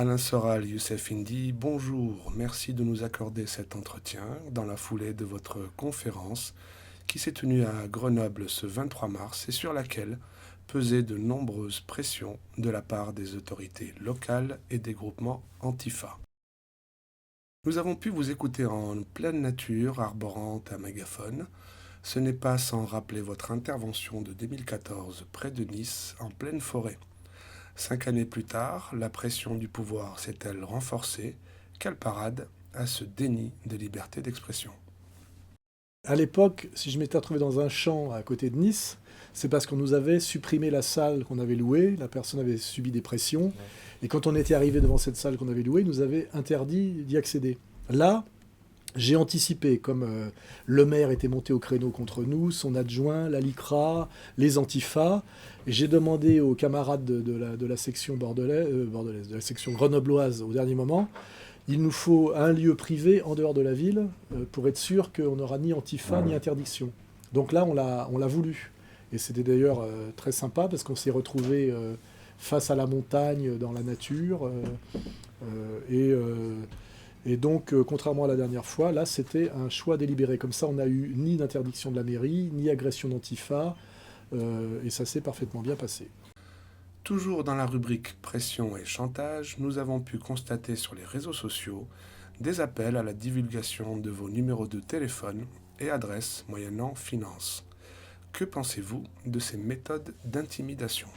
Alain Soral, Youssef Indy, bonjour, merci de nous accorder cet entretien dans la foulée de votre conférence qui s'est tenue à Grenoble ce 23 mars et sur laquelle pesaient de nombreuses pressions de la part des autorités locales et des groupements Antifa. Nous avons pu vous écouter en pleine nature, arborant un mégaphone. Ce n'est pas sans rappeler votre intervention de 2014 près de Nice, en pleine forêt. 5 années plus tard, la pression du pouvoir s'est-elle renforcée? Quelle parade à ce déni de liberté d'expression. À l'époque, si je m'étais retrouvé dans un champ à côté de Nice, c'est parce qu'on nous avait supprimé la salle qu'on avait louée, la personne avait subi des pressions, et quand on était arrivé devant cette salle qu'on avait louée, ils nous avait interdit d'y accéder. Là, j'ai anticipé, comme le maire était monté au créneau contre nous, son adjoint, la LICRA, les Antifa, et j'ai demandé aux camarades de la section bordelaise, de la section grenobloise au dernier moment, il nous faut un lieu privé en dehors de la ville pour être sûr qu'on n'aura ni Antifa ni interdiction. Donc là, on l'a voulu. Et c'était d'ailleurs très sympa parce qu'on s'est retrouvés face à la montagne, dans la nature, et donc, contrairement à la dernière fois, là, c'était un choix délibéré. Comme ça, on n'a eu ni d'interdiction de la mairie, ni agression d'Antifa, et ça s'est parfaitement bien passé. Toujours dans la rubrique pression et chantage, nous avons pu constater sur les réseaux sociaux des appels à la divulgation de vos numéros de téléphone et adresses moyennant finance. Que pensez-vous de ces méthodes d'intimidation?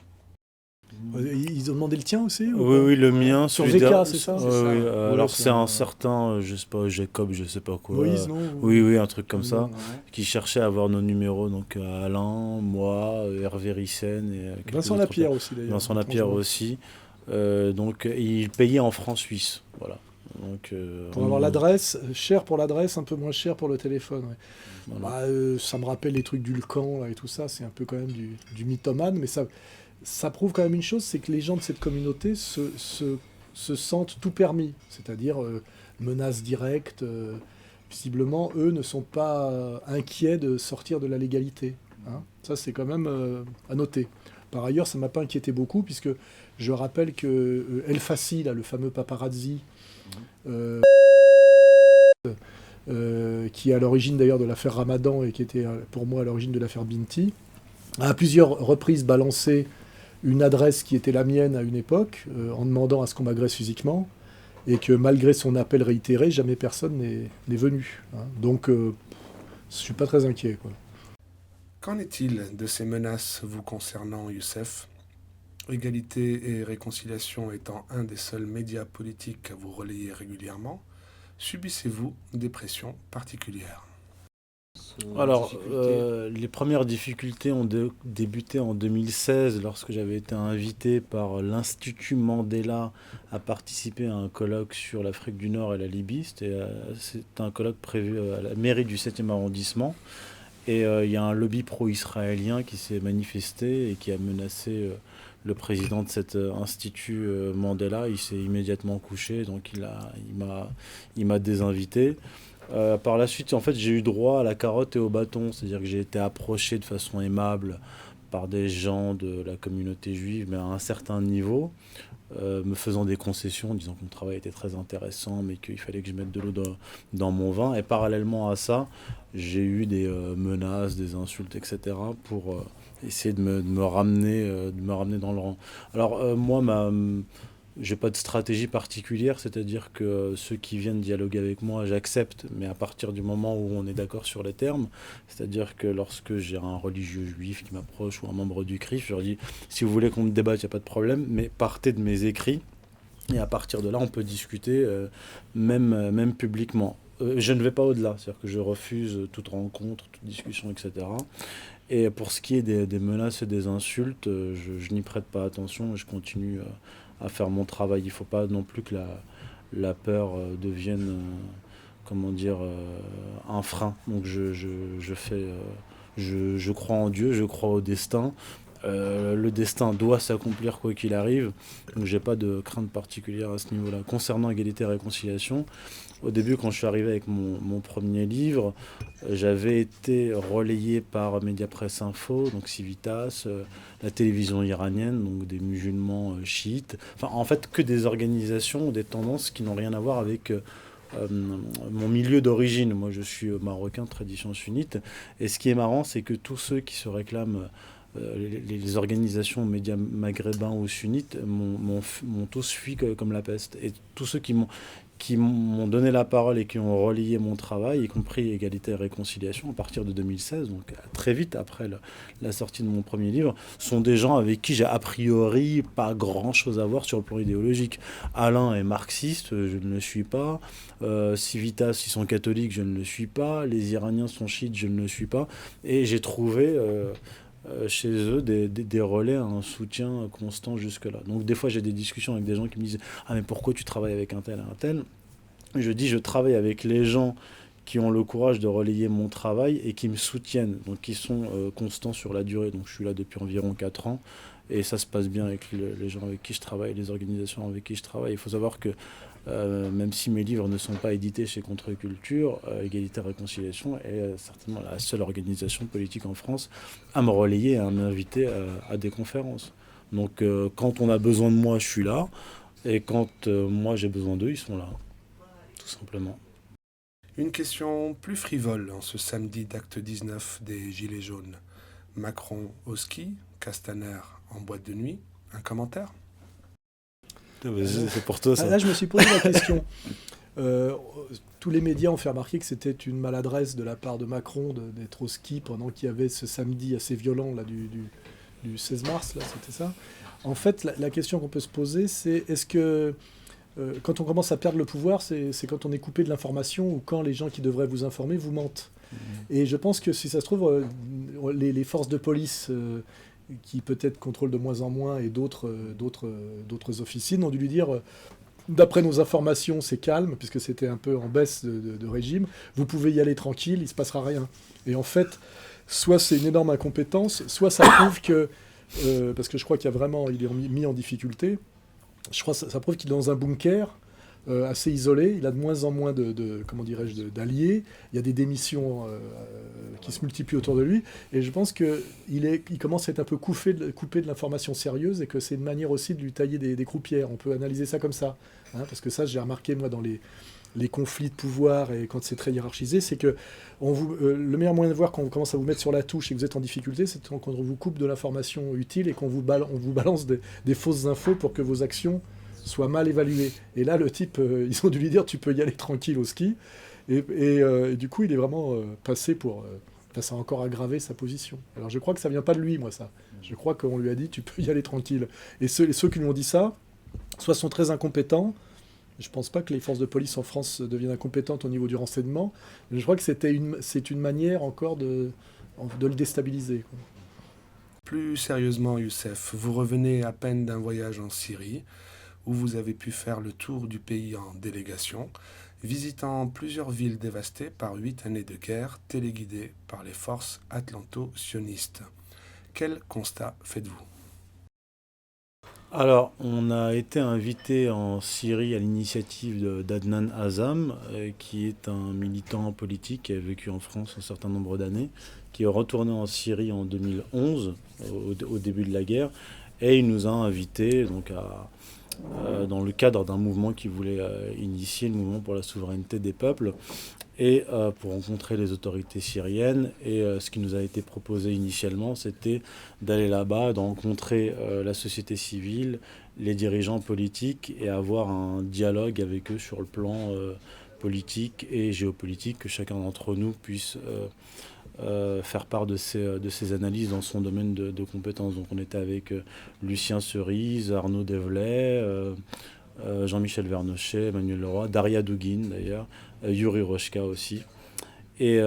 Ils ont demandé le tien aussi ou Oui, pas? oui, le mien. Sur celui VK, c'est ça? Oui, C'est ça, oui, ouais. alors c'est c'est un un- certain, je sais pas, Jacob, je sais pas quoi. Moïse, non? Oui, oui, un truc comme ça, Ouais. qui cherchait à avoir nos numéros, donc Alain, moi, Hervé Rissen et quelques Vincent autres Lapierre personnes. aussi, d'ailleurs. Vincent Lapierre étrangement. aussi. Donc il payait en francs suisses, voilà. Donc Pour avoir l'adresse, cher pour l'adresse, un peu moins cher pour le téléphone. Ouais. voilà. Ça me rappelle les trucs du Lcan là, et tout ça, c'est un peu quand même du mythomane, mais ça prouve quand même une chose, c'est que les gens de cette communauté se sentent tout permis, c'est-à-dire menaces directes. Visiblement, eux ne sont pas inquiets de sortir de la légalité. Hein. Ça, c'est quand même à noter. Par ailleurs, ça ne m'a pas inquiété beaucoup, puisque je rappelle que El Fassi, là, le fameux paparazzi, euh, qui est à l'origine d'ailleurs de l'affaire Ramadan et qui était pour moi à l'origine de l'affaire Binti, a à plusieurs reprises balancé une adresse qui était la mienne à une époque, en demandant à ce qu'on m'agresse physiquement, et que malgré son appel réitéré, jamais personne n'est venu. Hein. Donc, je suis pas très inquiet, quoi. Qu'en est-il de ces menaces vous concernant, Youssef? Égalité et réconciliation étant un des seuls médias politiques à vous relayer régulièrement, subissez-vous des pressions particulières? Alors, Difficulté. les premières difficultés ont débuté en 2016 lorsque j'avais été invité par l'Institut Mandela à participer à un colloque sur l'Afrique du Nord et la Libye. C'est un colloque prévu à la mairie du 7e arrondissement. Et il y a un lobby pro-israélien qui s'est manifesté et qui a menacé le président de cet institut Mandela. Il s'est immédiatement couché, donc il m'a désinvité. Par la suite, en fait, j'ai eu droit à la carotte et au bâton, c'est-à-dire que j'ai été approché de façon aimable par des gens de la communauté juive, mais à un certain niveau, me faisant des concessions, disant que mon travail était très intéressant, mais qu'il fallait que je mette de l'eau dans mon vin. Et parallèlement à ça, j'ai eu des menaces, des insultes, etc., pour essayer de me ramener dans le rang. Alors moi, j'ai pas de stratégie particulière, c'est-à-dire que ceux qui viennent dialoguer avec moi, j'accepte, mais à partir du moment où on est d'accord sur les termes, c'est-à-dire que lorsque j'ai un religieux juif qui m'approche ou un membre du CRIF, je leur dis, si vous voulez qu'on me débatte, il n'y a pas de problème, mais partez de mes écrits, et à partir de là, on peut discuter, même publiquement. Je ne vais pas au-delà, c'est-à-dire que je refuse toute rencontre, toute discussion, etc. Et pour ce qui est des menaces et des insultes, je n'y prête pas attention et je continue à faire mon travail. Il ne faut pas non plus que la peur devienne, comment dire, un frein. Donc je crois en Dieu, je crois au destin. Le destin doit s'accomplir quoi qu'il arrive, donc j'ai pas de crainte particulière à ce niveau-là. Concernant Égalité et Réconciliation, au début, quand je suis arrivé avec mon premier livre, j'avais été relayé par Mediapresse Info, donc Civitas, la télévision iranienne, donc des musulmans chiites. Enfin, en fait, que des organisations, des tendances qui n'ont rien à voir avec mon milieu d'origine. Moi, je suis marocain de tradition sunnite. Et ce qui est marrant, c'est que tous ceux qui se réclament les organisations médias maghrébins ou sunnites m'ont tous fui comme la peste. Et tous ceux qui m'ont donné la parole et qui ont relayé mon travail, y compris Égalité et Réconciliation, à partir de 2016, donc très vite après la sortie de mon premier livre, sont des gens avec qui j'ai a priori pas grand-chose à voir sur le plan idéologique. Alain est marxiste, je ne le suis pas. Civitas, ils sont catholiques, je ne le suis pas. Les Iraniens sont chiites, je ne le suis pas. Et j'ai trouvé chez eux des relais, un soutien constant jusque-là. Donc des fois j'ai des discussions avec des gens qui me disent « Ah mais pourquoi tu travailles avec un tel et un tel ?» Je dis « Je travaille avec les gens qui ont le courage de relayer mon travail et qui me soutiennent, donc qui sont constants sur la durée. » Donc je suis là depuis environ 4 ans et ça se passe bien avec les gens avec qui je travaille, les organisations avec qui je travaille. Il faut savoir que même si mes livres ne sont pas édités chez Contre-Culture, Égalité et Réconciliation est certainement la seule organisation politique en France à me relayer et à m'inviter à des conférences. Donc quand on a besoin de moi, je suis là, et quand moi j'ai besoin d'eux, ils sont là, tout simplement. Une question plus frivole en ce samedi d'acte 19 des Gilets jaunes. Macron au ski, Castaner en boîte de nuit. Un commentaire ? C'est pour toi ça. Là, je me suis posé la question. Tous les médias ont fait remarquer que c'était une maladresse de la part de Macron d'être au ski pendant qu'il y avait ce samedi assez violent là, du 16 mars, là, c'était ça. En fait, la question qu'on peut se poser, c'est est-ce que quand on commence à perdre le pouvoir, c'est quand on est coupé de l'information ou quand les gens qui devraient vous informer vous mentent. Et je pense que si ça se trouve, les forces de police qui peut-être contrôlent de moins en moins et d'autres officines ont dû lui dire d'après nos informations c'est calme puisque c'était un peu en baisse de régime, vous pouvez y aller tranquille, il ne se passera rien. Et en fait, soit c'est une énorme incompétence, soit ça prouve que parce que je crois qu'il y a vraiment, il est mis en difficulté, je crois que ça prouve qu'il est dans un bunker assez isolé, il a de moins en moins comment dirais-je, d'alliés, il y a des démissions qui se multiplient autour de lui, et je pense qu'il commence à être un peu coupé de l'information sérieuse, et que c'est une manière aussi de lui tailler des croupières, on peut analyser ça comme ça, hein, parce que ça j'ai remarqué moi dans les conflits de pouvoir, et quand c'est très hiérarchisé, c'est que le meilleur moyen de voir quand on commence à vous mettre sur la touche et que vous êtes en difficulté, c'est quand on vous coupe de l'information utile et qu'on vous balance des fausses infos pour que vos actions soient mal évaluées. Et là, le type, ils ont dû lui dire, tu peux y aller tranquille au ski. Et du coup, il est vraiment passé pour... ça a encore aggravé sa position. Alors je crois que ça vient pas de lui, moi, ça. Je crois qu'on lui a dit, tu peux y aller tranquille. Et ceux qui lui ont dit ça, soit sont très incompétents. Je pense pas que les forces de police en France deviennent incompétentes au niveau du renseignement. Mais je crois que c'est une manière encore de le déstabiliser, quoi. Plus sérieusement, Youssef, vous revenez à peine d'un voyage en Syrie, où vous avez pu faire le tour du pays en délégation, visitant plusieurs villes dévastées par 8 années de guerre téléguidées par les forces atlanto-sionistes. Quel constat faites-vous ? Alors, on a été invité en Syrie à l'initiative d'Adnan Azam, qui est un militant politique qui a vécu en France un certain nombre d'années, qui est retourné en Syrie en 2011, au début de la guerre, et il nous a invités donc, dans le cadre d'un mouvement qui voulait initier le mouvement pour la souveraineté des peuples, et pour rencontrer les autorités syriennes. Et ce qui nous a été proposé initialement, c'était d'aller là-bas, de rencontrer la société civile, les dirigeants politiques, et avoir un dialogue avec eux sur le plan politique et géopolitique, que chacun d'entre nous puisse faire part de ses analyses dans son domaine de compétences. Donc on était avec Lucien Cerise, Arnaud Develet, Jean-Michel Vernochet, Emmanuel Leroy, Daria Dugin d'ailleurs, Yuri Rochka aussi. Et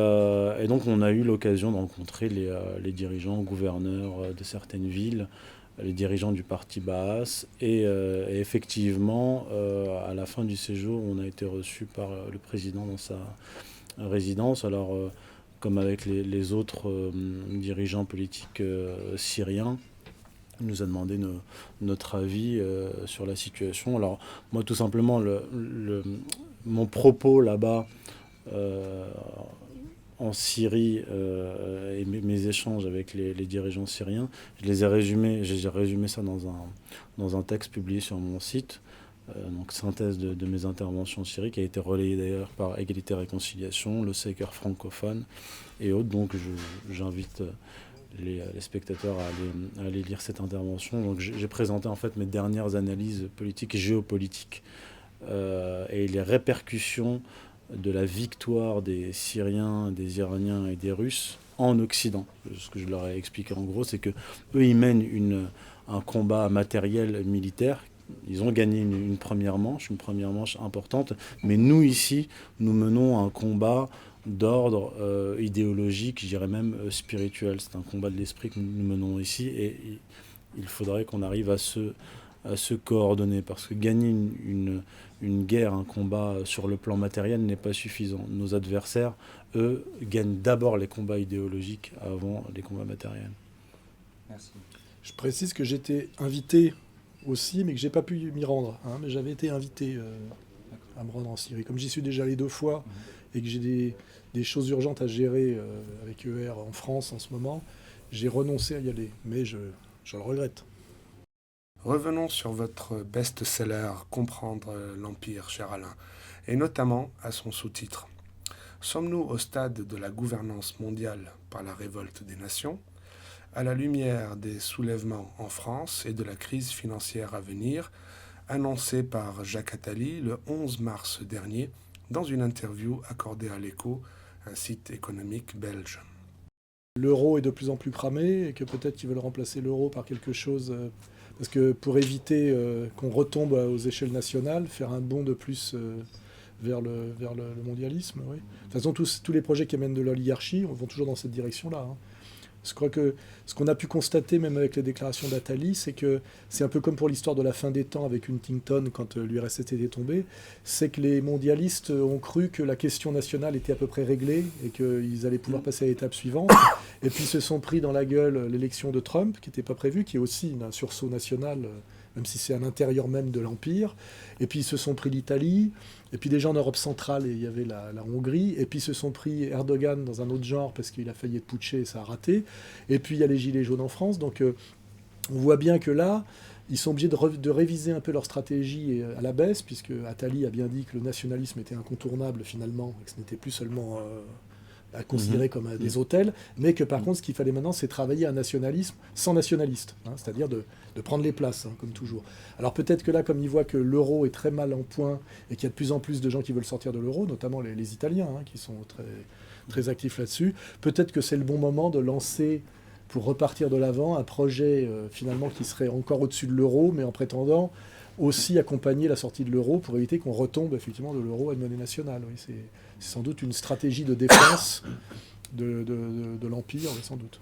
donc on a eu l'occasion de rencontrer les dirigeants, gouverneurs de certaines villes, les dirigeants du parti Baas. Et effectivement, à la fin du séjour, on a été reçus par le président dans sa résidence. Alors, comme avec les autres dirigeants politiques syriens, Il nous a demandé notre avis sur la situation. Alors moi tout simplement, mon propos là-bas en Syrie et mes échanges avec les dirigeants syriens, j'ai résumé ça dans un texte publié sur mon site, donc synthèse de mes interventions en Syrie, qui a été relayée d'ailleurs par Égalité et Réconciliation, le Séqueur francophone et autres. Donc j'invite les spectateurs à aller lire cette intervention. Donc j'ai présenté en fait mes dernières analyses politiques et géopolitiques et les répercussions de la victoire des Syriens, des Iraniens et des Russes en Occident. Ce que je leur ai expliqué en gros, c'est que eux ils mènent un combat matériel militaire. Ils ont gagné une première manche importante, mais nous ici, nous menons un combat d'ordre idéologique, je dirais même spirituel. C'est un combat de l'esprit que nous menons ici, et il faudrait qu'on arrive à se coordonner, parce que gagner une guerre, un combat sur le plan matériel n'est pas suffisant. Nos adversaires, eux, gagnent d'abord les combats idéologiques avant les combats matériels. Merci. Je précise que j'étais invité aussi, mais que j'ai pas pu m'y rendre. Mais j'avais été invité à me rendre en Syrie. Comme j'y suis déjà allé 2 fois et que j'ai des choses urgentes à gérer avec ER en France en ce moment, j'ai renoncé à y aller. Mais je le regrette. Revenons sur votre best-seller « Comprendre l'Empire », cher Alain, et notamment à son sous-titre. Sommes-nous au stade de la gouvernance mondiale par la révolte des nations, à la lumière des soulèvements en France et de la crise financière à venir, annoncée par Jacques Attali le 11 mars dernier dans une interview accordée à l'Écho, un site économique belge. L'euro est de plus en plus cramé et que peut-être qu'ils veulent remplacer l'euro par quelque chose... parce que pour éviter qu'on retombe aux échelles nationales, faire un bond de plus vers le mondialisme, oui. De toute façon, tous les projets qui amènent de l'oligarchie vont toujours dans cette direction-là. Je crois que ce qu'on a pu constater, même avec les déclarations d'Attali, c'est que c'est un peu comme pour l'histoire de la fin des temps avec Huntington quand l'URSS était tombée, c'est que les mondialistes ont cru que la question nationale était à peu près réglée et qu'ils allaient pouvoir passer à l'étape suivante. Et puis se sont pris dans la gueule l'élection de Trump, qui n'était pas prévue, qui est aussi un sursaut national, même si c'est à l'intérieur même de l'Empire. Et puis ils se sont pris l'Italie, et puis déjà en Europe centrale, il y avait la Hongrie, et puis ils se sont pris Erdogan dans un autre genre, parce qu'il a failli être putsché et ça a raté. Et puis il y a les Gilets jaunes en France, donc on voit bien que là, ils sont obligés de réviser un peu leur stratégie à la baisse, puisque Attali a bien dit que le nationalisme était incontournable finalement, et que ce n'était plus seulement... à considérer comme des hôtels, mais que par contre, ce qu'il fallait maintenant, c'est travailler un nationalisme sans nationaliste, c'est-à-dire de prendre les places, comme toujours. Alors peut-être que là, comme ils voient que l'euro est très mal en point et qu'il y a de plus en plus de gens qui veulent sortir de l'euro, notamment les Italiens, qui sont très, très actifs là-dessus, peut-être que c'est le bon moment de lancer, pour repartir de l'avant, un projet finalement qui serait encore au-dessus de l'euro, mais en prétendant aussi accompagner la sortie de l'euro pour éviter qu'on retombe effectivement de l'euro à une monnaie nationale. Oui, c'est sans doute une stratégie de défense de l'Empire, sans doute.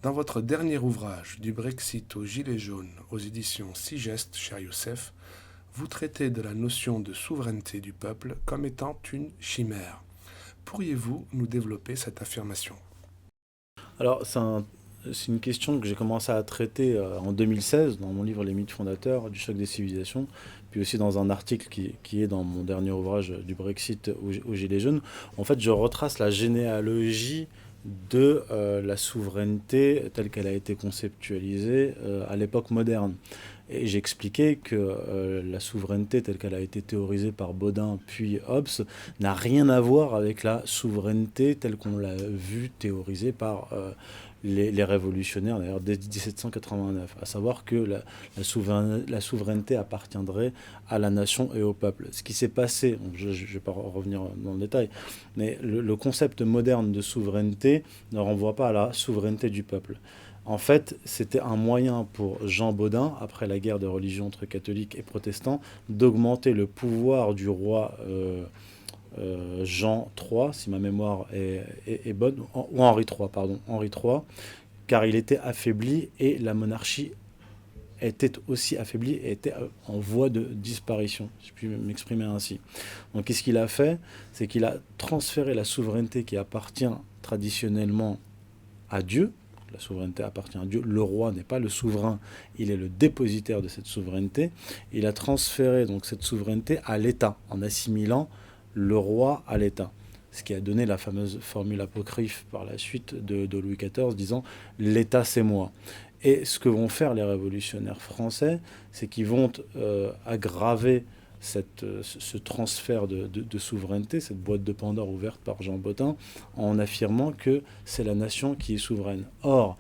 Dans votre dernier ouvrage, Du Brexit aux Gilets jaunes, aux éditions Sigest, cher Youssef, vous traitez de la notion de souveraineté du peuple comme étant une chimère. Pourriez-vous nous développer cette affirmation ? Alors, c'est une question que j'ai commencé à traiter en 2016 dans mon livre Les mythes fondateurs du choc des civilisations, puis aussi dans un article qui est dans mon dernier ouvrage Du Brexit aux Gilets jaunes. En fait, je retrace la généalogie de la souveraineté telle qu'elle a été conceptualisée à l'époque moderne. Et j'expliquais que la souveraineté telle qu'elle a été théorisée par Baudin puis Hobbes n'a rien à voir avec la souveraineté telle qu'on l'a vue théorisée par les révolutionnaires, d'ailleurs, dès 1789, à savoir que la souveraineté appartiendrait à la nation et au peuple. Ce qui s'est passé, je ne vais pas revenir dans le détail, mais le concept moderne de souveraineté ne renvoie pas à la souveraineté du peuple. En fait, c'était un moyen pour Jean Baudin, après la guerre de religion entre catholiques et protestants, d'augmenter le pouvoir du roi Jean III, si ma mémoire est bonne, ou Henri III, pardon, Henri III, car il était affaibli et la monarchie était aussi affaiblie et était en voie de disparition, si je puis m'exprimer ainsi. Donc qu'est-ce qu'il a fait? C'est qu'il a transféré la souveraineté qui appartient traditionnellement à Dieu, la souveraineté appartient à Dieu. Le roi n'est pas le souverain, il est le dépositaire de cette souveraineté. Il a transféré donc cette souveraineté à l'État, en assimilant le roi à l'État. Ce qui a donné la fameuse formule apocryphe par la suite de Louis XIV, disant « l'État c'est moi ». Et ce que vont faire les révolutionnaires français, c'est qu'ils vont aggraver ce transfert de souveraineté, cette boîte de Pandore ouverte par Jean Bottin, en affirmant que c'est la nation qui est souveraine. Or,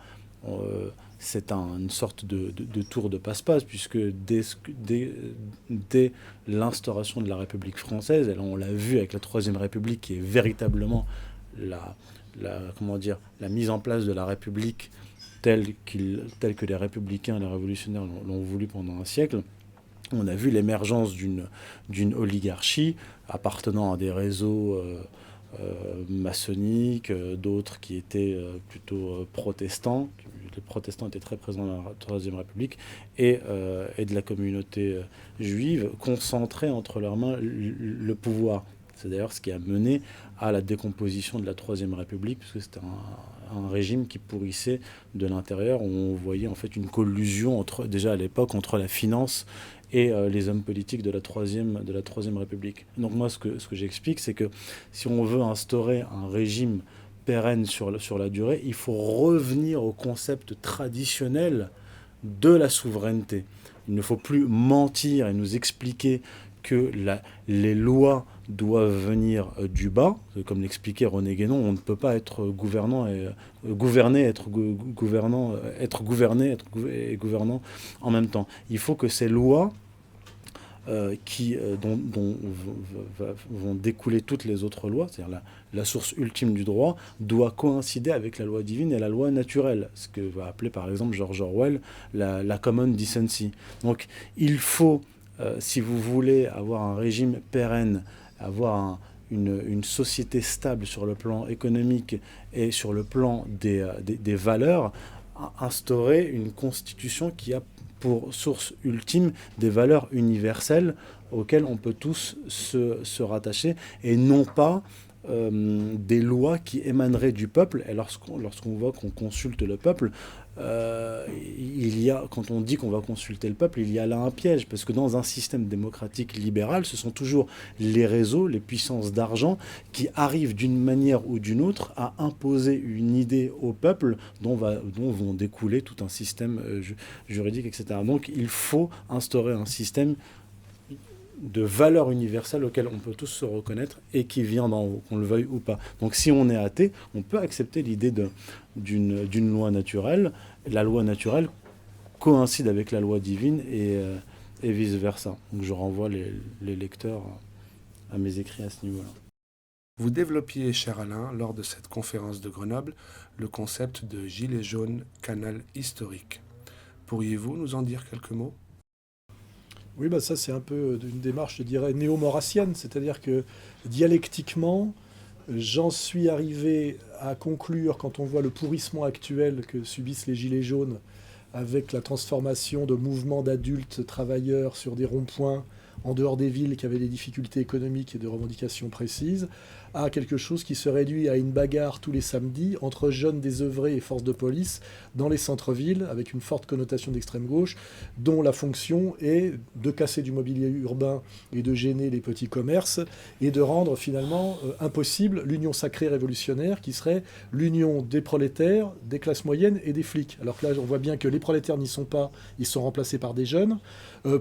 c'est une sorte de tour de passe-passe, puisque dès l'instauration de la République française, et là on l'a vu avec la Troisième République, qui est véritablement la mise en place de la République telle que les républicains et les révolutionnaires l'ont voulu pendant un siècle, on a vu l'émergence d'une oligarchie appartenant à des réseaux maçonniques, d'autres qui étaient plutôt protestants. Les protestants étaient très présents dans la Troisième République, et de la communauté juive, concentrée entre leurs mains le pouvoir. C'est d'ailleurs ce qui a mené à la décomposition de la Troisième République, puisque c'était un régime qui pourrissait de l'intérieur, où on voyait en fait une collusion déjà à l'époque entre la finance et les hommes politiques de la Troisième République. Donc moi, ce que j'explique, c'est que si on veut instaurer un régime pérenne sur la durée, il faut revenir au concept traditionnel de la souveraineté. Il ne faut plus mentir et nous expliquer que les lois doivent venir du bas. Comme l'expliquait René Guénon, on ne peut pas être gouvernant et gouverné et gouvernant en même temps. Il faut que ces lois dont vont découler toutes les autres lois, c'est-à-dire la source ultime du droit, doit coïncider avec la loi divine et la loi naturelle, ce que va appeler par exemple George Orwell la common decency. Donc il faut, si vous voulez avoir un régime pérenne, avoir une société stable sur le plan économique et sur le plan des valeurs, instaurer une constitution qui a pour source ultime des valeurs universelles auxquelles on peut tous se rattacher, et non pas des lois qui émaneraient du peuple. Et lorsqu'on voit qu'on consulte le peuple, quand on dit qu'on va consulter le peuple, il y a là un piège, parce que dans un système démocratique libéral, ce sont toujours les réseaux, les puissances d'argent qui arrivent d'une manière ou d'une autre à imposer une idée au peuple dont vont découler tout un système juridique, etc. Donc il faut instaurer un système de valeurs universelles auxquelles on peut tous se reconnaître et qui vient d'en haut, qu'on le veuille ou pas. Donc si on est athée, on peut accepter l'idée d'une loi naturelle. La loi naturelle coïncide avec la loi divine et vice-versa. Donc je renvoie les lecteurs à mes écrits à ce niveau-là. Vous développiez, cher Alain, lors de cette conférence de Grenoble, le concept de gilet jaune canal historique. Pourriez-vous nous en dire quelques mots ? Oui, ça c'est un peu une démarche, je dirais, néo-maurassienne, c'est-à-dire que dialectiquement, j'en suis arrivé à conclure, quand on voit le pourrissement actuel que subissent les Gilets jaunes, avec la transformation de mouvements d'adultes travailleurs sur des ronds-points en dehors des villes qui avaient des difficultés économiques et de revendications précises, à quelque chose qui se réduit à une bagarre tous les samedis entre jeunes désœuvrés et forces de police dans les centres-villes, avec une forte connotation d'extrême gauche, dont la fonction est de casser du mobilier urbain et de gêner les petits commerces, et de rendre finalement impossible l'union sacrée révolutionnaire, qui serait l'union des prolétaires, des classes moyennes et des flics. Alors que là, on voit bien que les prolétaires n'y sont pas, ils sont remplacés par des jeunes.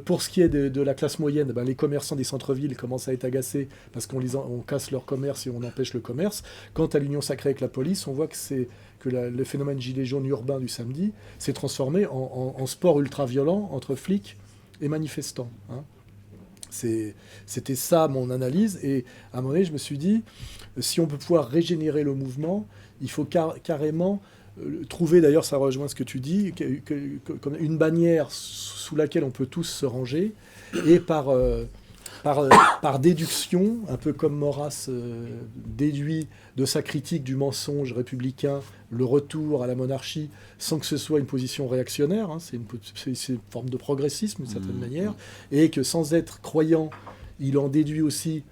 Pour ce qui est de la classe moyenne, les commerçants des centres-villes commencent à être agacés parce qu'on casse leur commerce et on empêche le commerce. Quant à l'union sacrée avec la police, on voit que le phénomène gilet jaune urbain du samedi s'est transformé en sport ultra-violent entre flics et manifestants. C'était ça mon analyse, et à un moment donné, je me suis dit, si on peut pouvoir régénérer le mouvement, il faut carrément trouver, d'ailleurs ça rejoint ce que tu dis, comme une bannière sous laquelle on peut tous se ranger, et par déduction, un peu comme Maurras déduit de sa critique du mensonge républicain le retour à la monarchie, sans que ce soit une position réactionnaire, c'est une forme de progressisme d'une certaine manière, et que sans être croyant, il en déduit aussi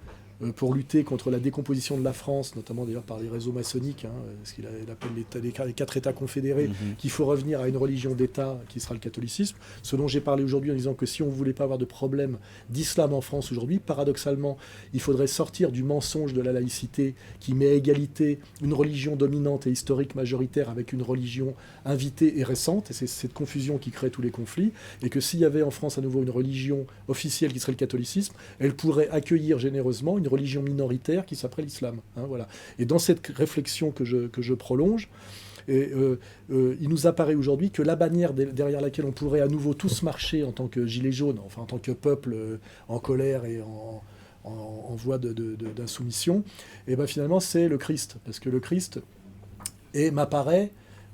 pour lutter contre la décomposition de la France, notamment d'ailleurs par les réseaux maçonniques, ce qu'il appelle les 4 États confédérés, qu'il faut revenir à une religion d'État qui sera le catholicisme. Ce dont j'ai parlé aujourd'hui en disant que si on ne voulait pas avoir de problème d'islam en France aujourd'hui, paradoxalement, il faudrait sortir du mensonge de la laïcité qui met à égalité une religion dominante et historique majoritaire avec une religion invitée et récente, et c'est cette confusion qui crée tous les conflits, et que s'il y avait en France à nouveau une religion officielle qui serait le catholicisme, elle pourrait accueillir généreusement une religion minoritaire qui s'appelle l'islam. Voilà. Et dans cette réflexion que je prolonge, il nous apparaît aujourd'hui que la bannière derrière laquelle on pourrait à nouveau tous marcher en tant que gilets jaunes, enfin en tant que peuple en colère et en voie d'insoumission, et ben finalement c'est le Christ. Parce que le Christ m'apparaît,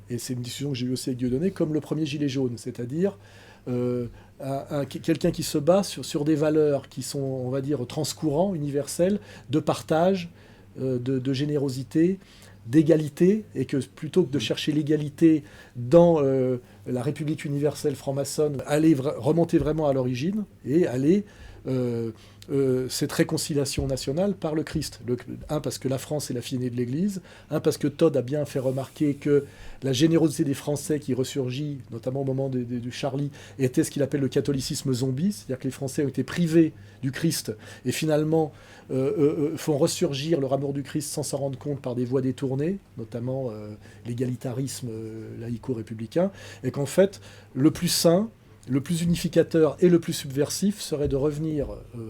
et c'est une discussion que j'ai eue aussi avec Dieudonné, comme le premier gilet jaune, c'est-à-dire quelqu'un qui se bat sur des valeurs qui sont, on va dire, transcourants, universelles, de partage, de générosité, d'égalité, et que plutôt que de chercher l'égalité dans la République universelle franc-maçonne, aller remonter vraiment à l'origine et aller cette réconciliation nationale par le Christ. Parce que la France est la fille aînée de l'Église, parce que Todd a bien fait remarquer que la générosité des Français qui ressurgit, notamment au moment du Charlie, était ce qu'il appelle le catholicisme zombie, c'est-à-dire que les Français ont été privés du Christ et finalement font ressurgir leur amour du Christ sans s'en rendre compte par des voies détournées, notamment l'égalitarisme laïco-républicain, et qu'en fait, le plus sain, le plus unificateur et le plus subversif serait de revenir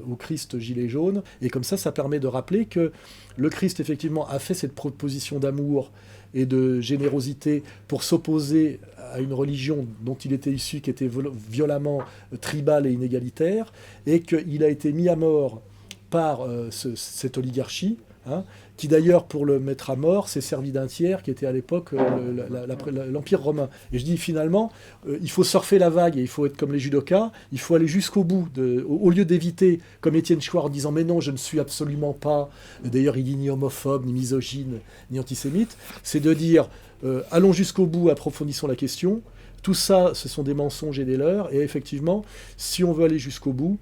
au Christ gilet jaune. Et comme ça permet de rappeler que le Christ, effectivement, a fait cette proposition d'amour et de générosité pour s'opposer à une religion dont il était issu, qui était violemment tribale et inégalitaire, et qu'il a été mis à mort par cette oligarchie, qui d'ailleurs, pour le mettre à mort, s'est servi d'un tiers qui était à l'époque l'Empire romain. Et je dis finalement, il faut surfer la vague et il faut être comme les judokas, il faut aller jusqu'au bout, au lieu d'éviter, comme Étienne Chouard en disant « mais non, je ne suis absolument pas », d'ailleurs il dit ni homophobe, ni misogyne, ni antisémite, c'est de dire allons jusqu'au bout, approfondissons la question. Tout ça, ce sont des mensonges et des leurres, et effectivement, si on veut aller jusqu'au bout,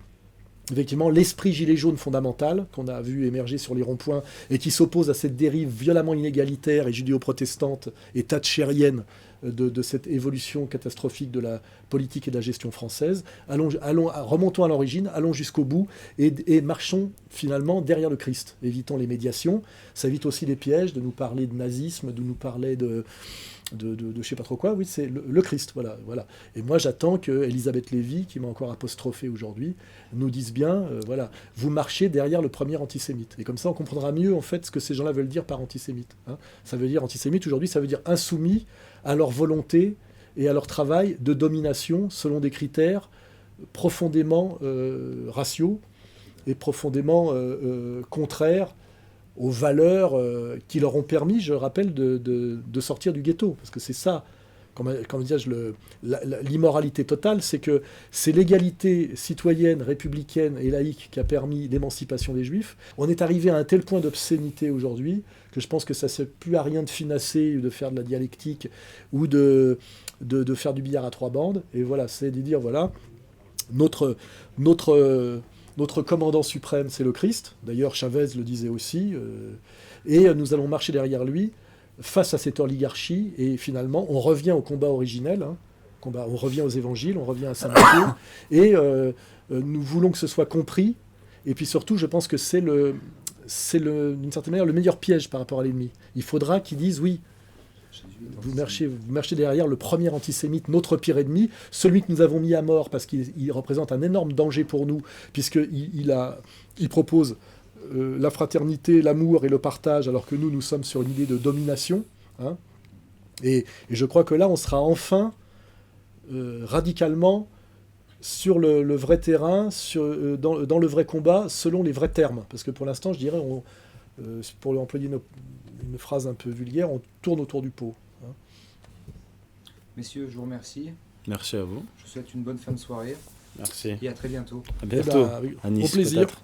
effectivement, l'esprit gilet jaune fondamental qu'on a vu émerger sur les ronds-points et qui s'oppose à cette dérive violemment inégalitaire et judéo-protestante et thatchérienne de cette évolution catastrophique de la politique et de la gestion française. Remontons à l'origine, allons jusqu'au bout et marchons finalement derrière le Christ. Évitons les médiations. Ça évite aussi les pièges de nous parler de nazisme, de nous parler de je sais pas trop quoi. Oui, c'est le Christ, voilà. Et moi, j'attends que Elisabeth Lévy, qui m'a encore apostrophé aujourd'hui, nous dise bien, vous marchez derrière le premier antisémite. Et comme ça, on comprendra mieux, en fait, ce que ces gens-là veulent dire par antisémite. Ça veut dire, antisémite, aujourd'hui, ça veut dire insoumis à leur volonté et à leur travail de domination selon des critères profondément raciaux et profondément contraires aux valeurs qui leur ont permis, je rappelle, de sortir du ghetto. Parce que c'est ça, comment dirais-je, l'immoralité totale, c'est que c'est l'égalité citoyenne, républicaine et laïque qui a permis l'émancipation des Juifs. On est arrivé à un tel point d'obscénité aujourd'hui que je pense que ça ne sert plus à rien de finasser ou de faire de la dialectique ou de faire du billard à 3 bandes. Et voilà, c'est de dire, voilà, notre commandant suprême, c'est le Christ. D'ailleurs, Chavez le disait aussi. Et nous allons marcher derrière lui face à cette oligarchie. Et finalement, on revient au combat originel. On revient aux évangiles, on revient à Saint Matthieu. Et nous voulons que ce soit compris. Et puis surtout, je pense que c'est d'une certaine manière le meilleur piège par rapport à l'ennemi. Il faudra qu'ils disent oui. Vous marchez derrière le premier antisémite, notre pire ennemi, celui que nous avons mis à mort parce qu'il représente un énorme danger pour nous, puisqu'il propose la fraternité, l'amour et le partage, alors que nous sommes sur une idée de domination. Et je crois que là, on sera enfin radicalement sur le vrai terrain, dans le vrai combat, selon les vrais termes. Parce que pour l'instant, je dirais, pour employer une phrase un peu vulgaire, on tourne autour du pot. Messieurs, je vous remercie. Merci à vous. Je vous souhaite une bonne fin de soirée. Merci. Et à très bientôt. À bientôt. Au plaisir. Peut-être.